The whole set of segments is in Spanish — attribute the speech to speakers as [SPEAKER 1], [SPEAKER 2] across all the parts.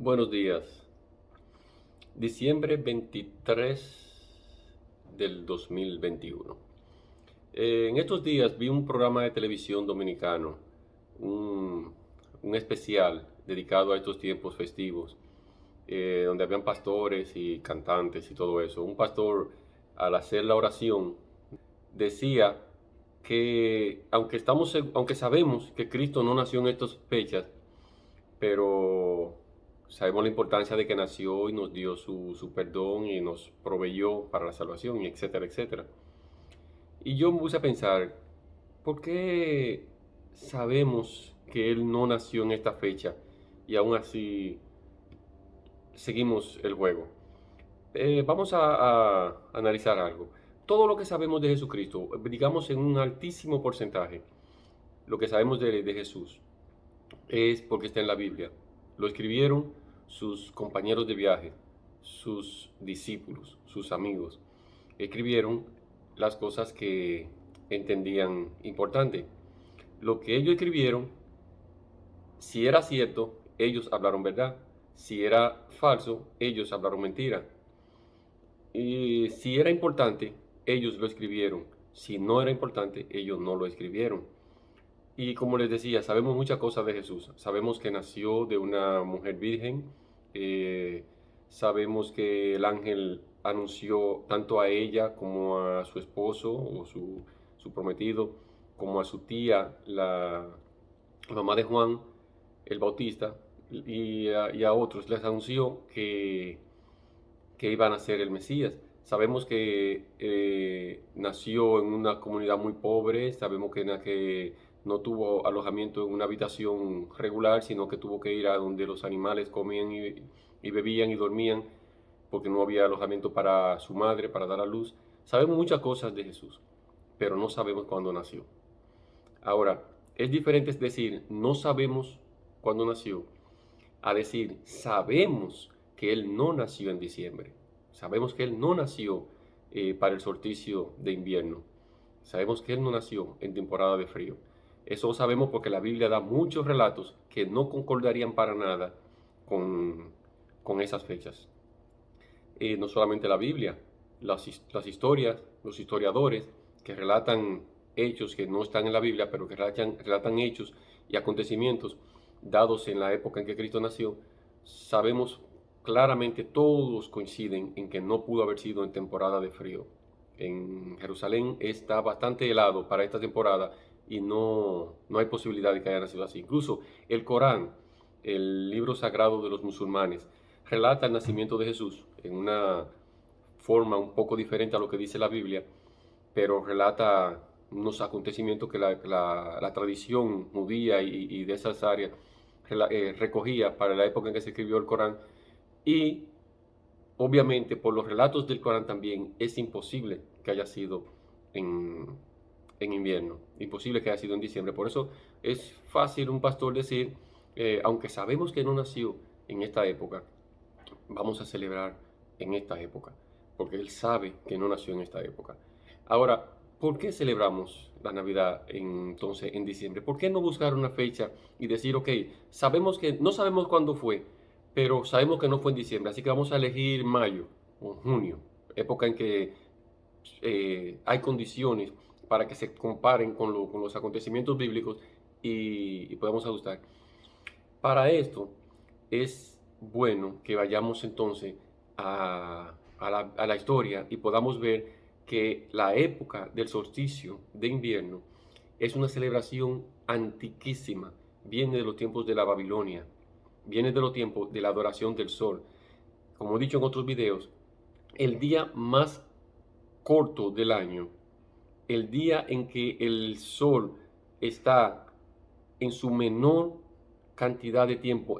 [SPEAKER 1] Buenos días. Diciembre 23 del 2021. En estos días vi un programa de televisión dominicano, un, un especial dedicado a estos tiempos festivos, donde habían pastores y cantantes y todo eso. Un pastor, al hacer la oración, decía que aunque sabemos que Cristo no nació en estas fechas, pero sabemos la importancia de que nació y nos dio su perdón y nos proveyó para la salvación, y etcétera, etcétera. Y yo me puse a pensar, ¿por qué sabemos que Él no nació en esta fecha y aún así seguimos el juego? Vamos a analizar algo. Todo lo que sabemos de Jesucristo, digamos en un altísimo porcentaje, lo que sabemos de Jesús, es porque está en la Biblia. Lo escribieron sus compañeros de viaje, sus discípulos, sus amigos. Escribieron las cosas que entendían importante. Lo que ellos escribieron, si era cierto, ellos hablaron verdad. Si era falso, ellos hablaron mentira. Y si era importante, ellos lo escribieron. Si no era importante, ellos no lo escribieron. Y como les decía, sabemos muchas cosas de Jesús. Sabemos que nació de una mujer virgen. eh, Sabemos que el ángel anunció tanto a ella como a su esposo o su prometido, como a su tía, la mamá de Juan el Bautista, y a otros les anunció que iban a ser el Mesías. Sabemos que nació en una comunidad muy pobre, sabemos que no tuvo alojamiento en una habitación regular, sino que tuvo que ir a donde los animales comían y bebían y dormían, porque no había alojamiento para su madre, para dar a luz. Sabemos muchas cosas de Jesús, pero no sabemos cuándo nació. Ahora, es diferente decir no sabemos cuándo nació a decir, sabemos que Él no nació en diciembre. Sabemos que Él no nació para el solsticio de invierno. Sabemos que Él no nació en temporada de frío. Eso lo sabemos porque la Biblia da muchos relatos que no concordarían para nada con, con esas fechas. No solamente la Biblia, las historias, los historiadores que relatan hechos que no están en la Biblia, pero que relatan hechos y acontecimientos dados en la época en que Cristo nació, sabemos claramente, todos coinciden en que no pudo haber sido en temporada de frío. En Jerusalén está bastante helado para esta temporada y no hay posibilidad de que haya nacido así. Incluso el Corán, el libro sagrado de los musulmanes, relata el nacimiento de Jesús en una forma un poco diferente a lo que dice la Biblia, pero relata unos acontecimientos que la tradición judía y de esas áreas recogía para la época en que se escribió el Corán. Y obviamente por los relatos del Corán también es imposible que haya sido en, en invierno, imposible que haya sido en diciembre. Por eso es fácil un pastor decir, aunque sabemos que no nació en esta época, vamos a celebrar en esta época, porque Él sabe que no nació en esta época. Ahora, ¿por qué celebramos la Navidad entonces en diciembre? ¿Por qué no buscar una fecha y decir, ok, sabemos que no sabemos cuándo fue, pero sabemos que no fue en diciembre, así que vamos a elegir mayo o junio, época en que hay condiciones para que se comparen con los acontecimientos bíblicos y podamos ajustar? Para esto es bueno que vayamos entonces a la historia y podamos ver que la época del solsticio de invierno es una celebración antiquísima. Viene de los tiempos de la Babilonia, viene de los tiempos de la adoración del sol. Como he dicho en otros videos, el día más corto del año, el día en que el sol está en su menor cantidad de tiempo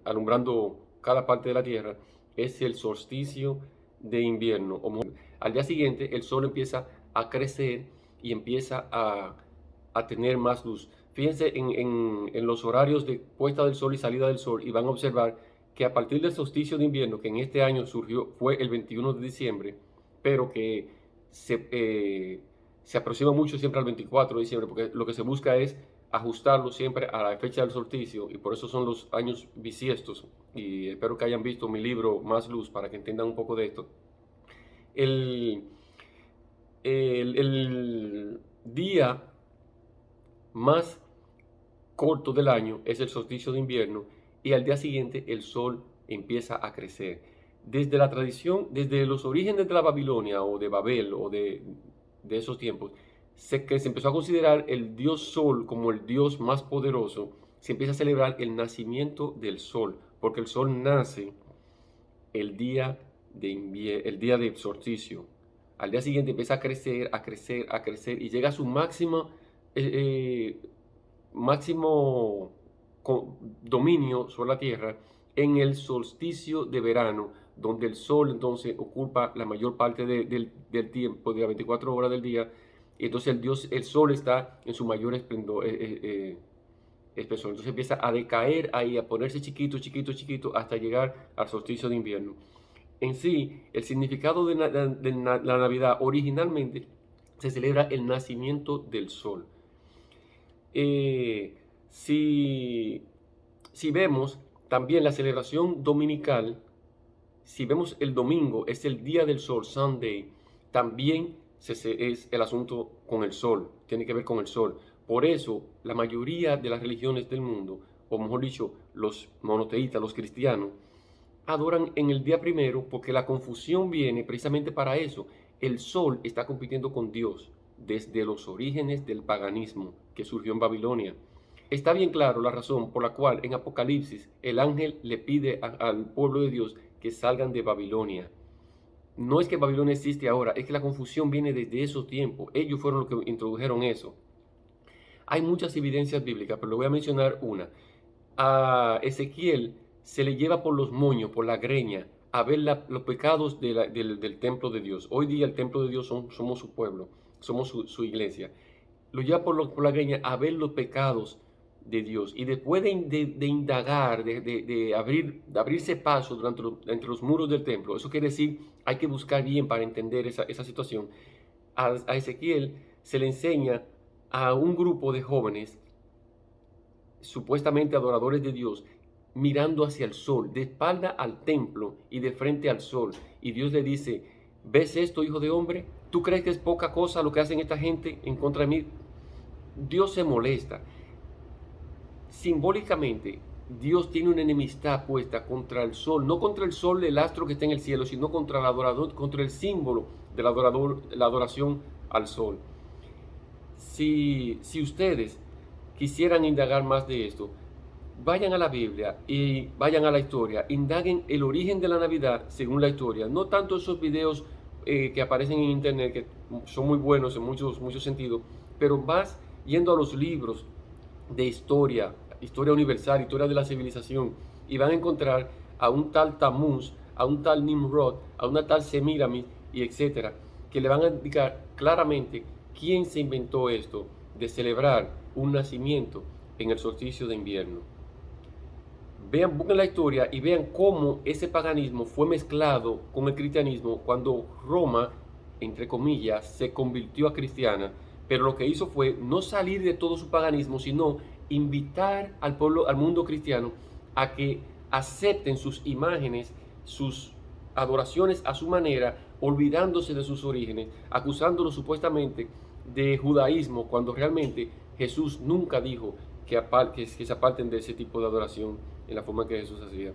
[SPEAKER 1] alumbrando cada parte de la Tierra, es el solsticio de invierno. Al día siguiente el sol empieza a crecer y empieza a tener más luz. Fíjense en los horarios de puesta del sol y salida del sol y van a observar que a partir del solsticio de invierno, que en este año fue el 21 de diciembre, pero que se aproxima mucho siempre al 24 de diciembre, porque lo que se busca es ajustarlo siempre a la fecha del solsticio, y por eso son los años bisiestos, y espero que hayan visto mi libro Más Luz para que entiendan un poco de esto. El, el día más corto del año es el solsticio de invierno, y al día siguiente el sol empieza a crecer. Desde la tradición, desde los orígenes de la Babilonia o de Babel o de esos tiempos, que se empezó a considerar el dios sol como el dios más poderoso. Se empieza a celebrar el nacimiento del sol, porque el sol nace el día el día de solsticio. Al día siguiente empieza a crecer, a crecer, a crecer, y llega a su máximo dominio sobre la tierra en el solsticio de verano, donde el sol entonces ocupa la mayor parte del tiempo, de las 24 horas del día, y entonces el sol está en su mayor esplendor, espesor. Entonces empieza a decaer ahí, a ponerse chiquito, chiquito, chiquito, hasta llegar al solsticio de invierno. En sí, el significado de la Navidad originalmente se celebra el nacimiento del sol. Si vemos también la celebración dominical, si vemos el domingo, es el día del sol, Sunday, también es el asunto con el sol, tiene que ver con el sol. Por eso, la mayoría de las religiones del mundo, o mejor dicho, los monoteístas, los cristianos, adoran en el día primero, porque la confusión viene precisamente para eso. El sol está compitiendo con Dios desde los orígenes del paganismo que surgió en Babilonia. Está bien claro la razón por la cual en Apocalipsis el ángel le pide al pueblo de Dios que salgan de Babilonia. No es que Babilonia existe ahora, es que la confusión viene desde esos tiempos. Ellos fueron los que introdujeron eso. Hay muchas evidencias bíblicas, pero le voy a mencionar una. A Ezequiel se le lleva por los moños, por la greña, a ver los pecados del templo de Dios. Hoy día el templo de Dios somos su pueblo, somos su iglesia. Lo lleva por la greña a ver los pecados de Dios. Y después de indagar, de abrirse paso entre los muros del templo, eso quiere decir, hay que buscar bien para entender esa situación. A Ezequiel se le enseña a un grupo de jóvenes, supuestamente adoradores de Dios, mirando hacia el sol, de espalda al templo y de frente al sol. Y Dios le dice: ¿ves esto, hijo de hombre? ¿Tú crees que es poca cosa lo que hacen esta gente en contra de mí? Dios se molesta. Simbólicamente, Dios tiene una enemistad puesta contra el sol, no contra el sol, el astro que está en el cielo, sino contra el adorador, contra el símbolo del adorador, la adoración al sol. Si ustedes quisieran indagar más de esto, vayan a la Biblia y vayan a la historia, indaguen el origen de la Navidad según la historia, no tanto esos videos que aparecen en internet, que son muy buenos en muchos sentidos, pero más yendo a los libros de historia, historia universal, historia de la civilización, y van a encontrar a un tal Tamuz, a un tal Nimrod, a una tal Semiramis, y etcétera, que le van a indicar claramente quién se inventó esto de celebrar un nacimiento en el solsticio de invierno. Vean, busquen la historia y vean cómo ese paganismo fue mezclado con el cristianismo cuando Roma, entre comillas, se convirtió a cristiana, pero lo que hizo fue no salir de todo su paganismo, sino invitar al pueblo, al mundo cristiano, a que acepten sus imágenes, sus adoraciones a su manera, olvidándose de sus orígenes, acusándolo supuestamente de judaísmo, cuando realmente Jesús nunca dijo que se aparten de ese tipo de adoración en la forma que Jesús hacía.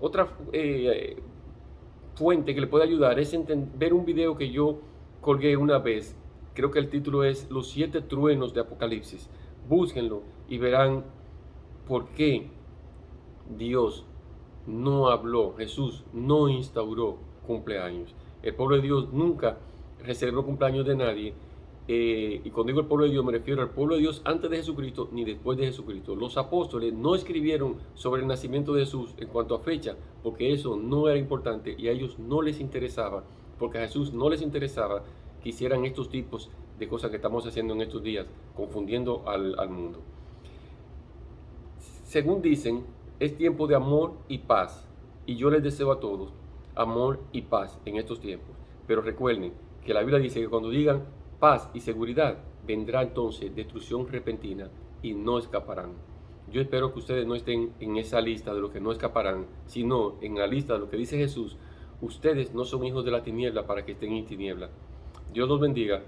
[SPEAKER 1] Otra fuente que le puede ayudar es ver un video que yo colgué una vez. Creo que el título es Los 7 truenos de Apocalipsis. Búsquenlo y verán por qué Dios no habló, Jesús no instauró cumpleaños. El pueblo de Dios nunca celebró cumpleaños de nadie. Y cuando digo el pueblo de Dios, me refiero al pueblo de Dios antes de Jesucristo ni después de Jesucristo. Los apóstoles no escribieron sobre el nacimiento de Jesús en cuanto a fecha, porque eso no era importante y a ellos no les interesaba, porque a Jesús no les interesaba que hicieran estos tipos de cosas que estamos haciendo en estos días, confundiendo al mundo. Según dicen, es tiempo de amor y paz, y yo les deseo a todos amor y paz en estos tiempos. Pero recuerden que la Biblia dice que cuando digan paz y seguridad, vendrá entonces destrucción repentina y no escaparán. Yo espero que ustedes no estén en esa lista de los que no escaparán, sino en la lista de lo que dice Jesús. Ustedes no son hijos de la tiniebla para que estén en tiniebla. Dios los bendiga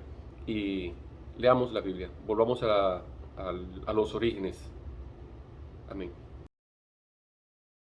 [SPEAKER 1] y leamos la Biblia. Volvamos a los orígenes. Amén.